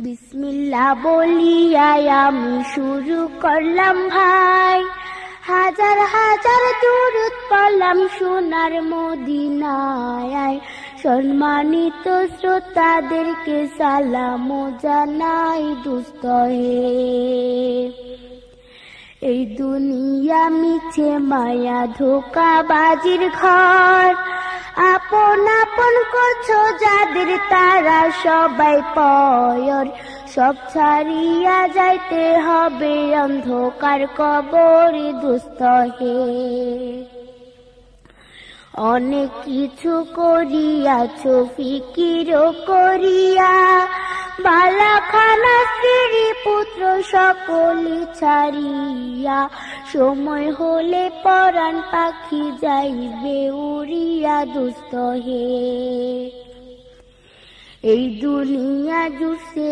বিসমিল্লাহ বলিয়াই আমি শুরু করলাম ভাই, হাজার হাজার দুরূদ পড়লাম সোনার মদিনায়। সম্মানিত শ্রোতাদেরকে সালাম জানাই দোস্ত হে। এই দুনিয়া মিছে মায়া ধোঁকাবাজির ঘর, আপন আপন করছো যাদের তারা সবাই পয়র। সব ছাড়িয়া যাইতে হবে অন্ধকার কবরে দোস্ত হে। অনেক কিছু করিয়াছো ফিকির করিয়া, বালাখানা স্ত্রী পুত্র সকলি ছাড়িয়া। সময় হলে পরাণ পাখি যাইবে উড়িয়া দোস্ত হে। এই দুনিয়া জুড়ছে